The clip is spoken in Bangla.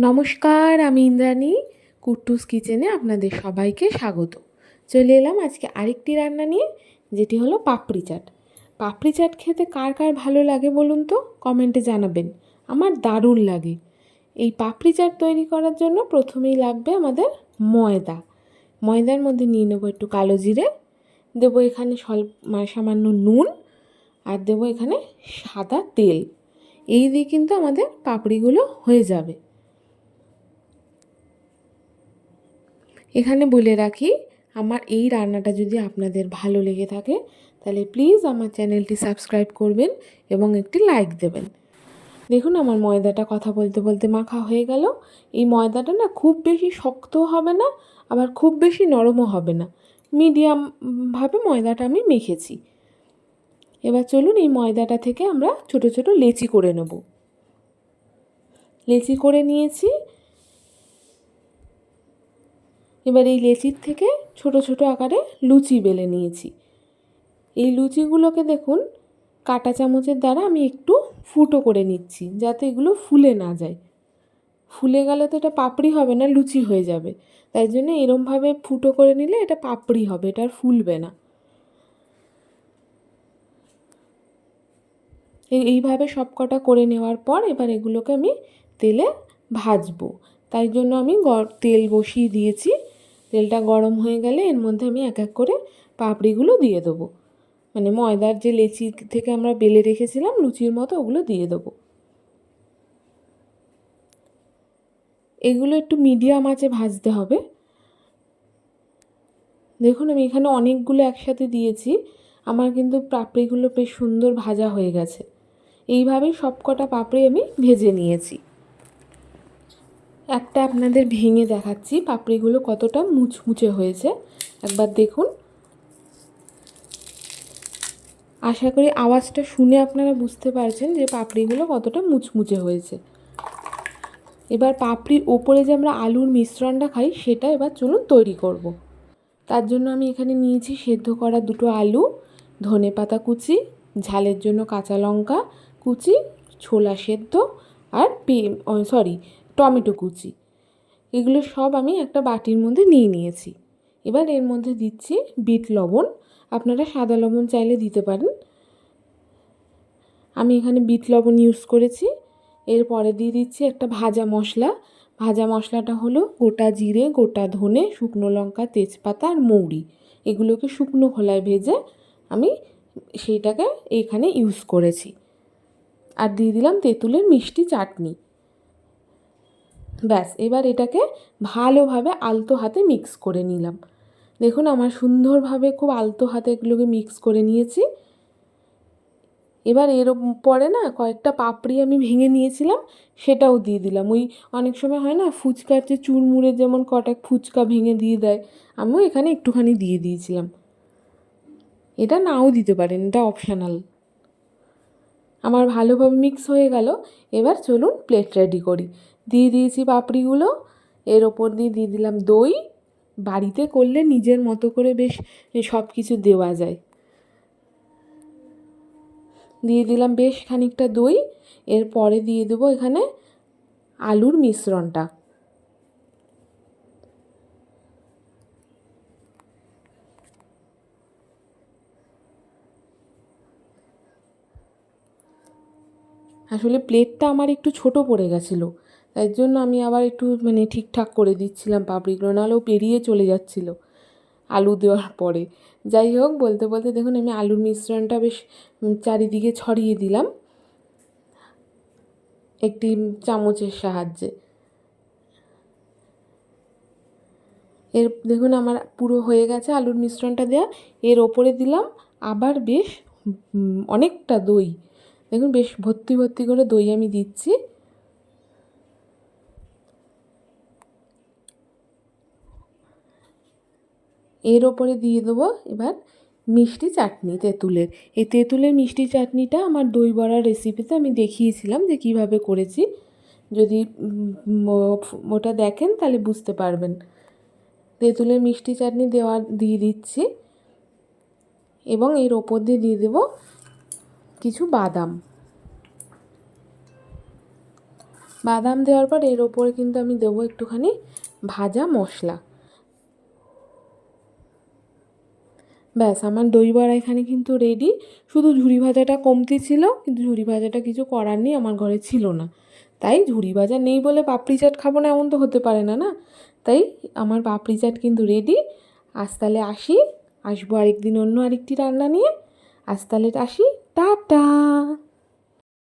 নমস্কার, আমি ইন্দ্রাণী। কুট্টুস কিচেনে আপনাদের সবাইকে স্বাগত। চলে এলাম আজকে আরেকটি রান্না নিয়ে, যেটি হলো পাপড়ি চাট। পাপড়ি চাট খেতে কার কার ভালো লাগে বলুন তো, কমেন্টে জানাবেন। আমার দারুণ লাগে। এই পাপড়ি চাট তৈরি করার জন্য প্রথমেই লাগবে আমাদের ময়দা। ময়দার মধ্যে নিয়ে নেবো একটু কালো জিরে, দেবো এখানে সামান্য নুন, আর দেবো এখানে সাদা তেল। এই দিয়ে কিন্তু আমাদের পাপড়িগুলো হয়ে যাবে। এখানে বলে রাখি, আমার এই রান্নাটা যদি আপনাদের ভালো লেগে থাকে তাহলে প্লিজ আমার চ্যানেলটি সাবস্ক্রাইব করবেন এবং একটি লাইক দেবেন। দেখুন আমার ময়দাটা কথা বলতে বলতে মাখা হয়ে গেল। এই ময়দাটা না খুব বেশি শক্তও হবে না, আবার খুব বেশি নরমও হবে না, মিডিয়ামভাবে ময়দাটা আমি মেখেছি। এবার চলুন এই ময়দাটা থেকে আমরা ছোট ছোট লেচি করে নেব। লেচি করে নিয়েছি। এবার এই লেচির থেকে ছোট ছোট আকারে লুচি বেলে নিয়েছি। এই লুচিগুলোকে দেখুন কাঁটা চামচের দ্বারা আমি একটু ফুটো করে নিচ্ছি, যাতে এগুলো ফুলে না যায়। ফুলে গেলে তো এটা পাপড়ি হবে না, লুচি হয়ে যাবে। তাই জন্য এরমভাবে ফুটো করে নিলে এটা পাপড়ি হবে, এটা আর ফুলবে না। এইভাবে সব কটা করে নেওয়ার পর এবার এগুলোকে আমি তেলে ভাজবো। তাই জন্য আমি তেল বসিয়ে দিয়েছি। তেলটা গরম হয়ে গেলে এর মধ্যে আমি এক এক করে পাপড়িগুলো দিয়ে দেবো। মানে ময়দার যে লেচি থেকে আমরা বেলে রেখেছিলাম লুচির মতো, ওগুলো দিয়ে দেবো। এগুলো একটু মিডিয়াম আঁচে ভাজতে হবে। দেখুন আমি এখানে অনেকগুলো একসাথে দিয়েছি, আমার কিন্তু পাপড়িগুলো বেশ সুন্দর ভাজা হয়ে গেছে। এইভাবেই সব কটা পাপড়ি আমি ভেজে নিয়েছি। একটা আপনাদের ভেঙে দেখাচ্ছি পাপড়িগুলো কতটা মুচমুচে হয়েছে, একবার দেখুন। আশা করি আওয়াজটা শুনে আপনারা বুঝতে পারছেন যে পাপড়িগুলো কতটা মুচমুচে হয়েছে। এবার পাপড়ির ওপরে যে আমরা আলুর মিশ্রণটা খাই সেটা এবার চলুন তৈরি করব। তার জন্য আমি এখানে নিয়েছি সেদ্ধ করা দুটো আলু, ধনেপাতা কুচি, ঝালের জন্য কাঁচা লঙ্কা কুচি, ছোলা সেদ্ধ, আর টমেটো কুচি। এগুলো সব আমি একটা বাটির মধ্যে নিয়ে নিয়েছি। এবার এর মধ্যে দিচ্ছি বিট লবণ, আপনারা সাদা লবণ চাইলে দিতে পারেন। আমি এখানে বিট লবণ ইউজ করেছি। এরপরে দিয়ে দিচ্ছি একটা ভাজা মশলা। ভাজা মশলাটা হলো গোটা জিরে, গোটা ধনে, শুকনো লঙ্কা, তেজপাতা আর মৌরি। এগুলোকে শুকনো খোলায় ভেজে আমি সেইটাকে এখানে ইউজ করেছি। আর দিয়ে দিলাম তেঁতুলের মিষ্টি চাটনি। ব্যাস, এবার এটাকে ভালোভাবে আলতো হাতে মিক্স করে নিলাম। দেখুন আমার সুন্দরভাবে খুব আলতো হাতে এগুলোকে মিক্স করে নিয়েছি। এবার এর পরে না কয়েকটা পাপড়ি আমি ভেঙে নিয়েছিলাম, সেটাও দিয়ে দিলাম। ওই অনেক সময় হয় না ফুচকার যে চুরমুড়ে যেমন কটা ফুচকা ভেঙে দিয়ে দেয়, আমিও এখানে একটুখানি দিয়ে দিয়েছিলাম। এটা নাও দিতে পারেন, এটা অপশানাল। আমার ভালোভাবে মিক্স হয়ে গেল। এবার চলুন প্লেট রেডি করি। দিয়ে দিয়েছি পাপড়িগুলো, এর ওপর দিয়ে দিয়ে দিলাম দই। বাড়িতে করলে নিজের মতো করে বেশ সব কিছু দেওয়া যায়। দিয়ে দিলাম বেশ খানিকটা দই। এরপরে দিয়ে দেবো এখানে আলুর মিশ্রণটা। আসলে প্লেটটা আমার একটু ছোট পড়ে গেছিলো, তাই জন্য আমি আবার একটু ঠিকঠাক করে দিচ্ছিলাম পাপড়িগুলো, নাহলেও পেরিয়ে চলে যাচ্ছিলো আলু দেওয়ার পরে। যাই হোক, বলতে বলতে দেখুন আমি আলুর মিশ্রণটা বেশ চারিদিকে ছড়িয়ে দিলাম একটি চামচের সাহায্যে। দেখুন আমার পুরো হয়ে গেছে আলুর মিশ্রণটা দেওয়া। এর ওপরে দিলাম আবার বেশ অনেকটা দই। দেখুন বেশ ভর্তি ভর্তি করে দই আমি দিচ্ছি। এর ওপরে দিয়ে দেবো এবার মিষ্টি চাটনি তেঁতুলের। এই তেঁতুলের মিষ্টি চাটনিটা আমার দই বড়ার রেসিপিতে আমি দেখিয়েছিলাম যে কীভাবে করেছি। যদি ওটা দেখেন তাহলে বুঝতে পারবেন। তেঁতুলের মিষ্টি চাটনি দিয়ে দিচ্ছি এবং এর ওপর দিয়ে দিয়ে দেবো কিছু বাদাম। বাদাম দেওয়ার পর এর ওপরে কিন্তু আমি দেবো একটুখানি ভাজা মশলা। ব্যাস আমার দই বড়া এখানে কিন্তু রেডি। শুধু ঝুরি ভাজাটা কমতি ছিল, কিন্তু ঝুরি ভাজাটা কিছু করার নেই, আমার ঘরে ছিল না। তাই ঝুরি ভাজা নেই বলে পাপড়ি চাট খাবো না এমন তো হতে পারে না, না? তাই আমার পাপড়ি চাট কিন্তু রেডি। আজ তাহলে আসি, আসবো আরেকদিন অন্য আরেকটি রান্না নিয়ে। আজ তাহলে আসি, টাটা।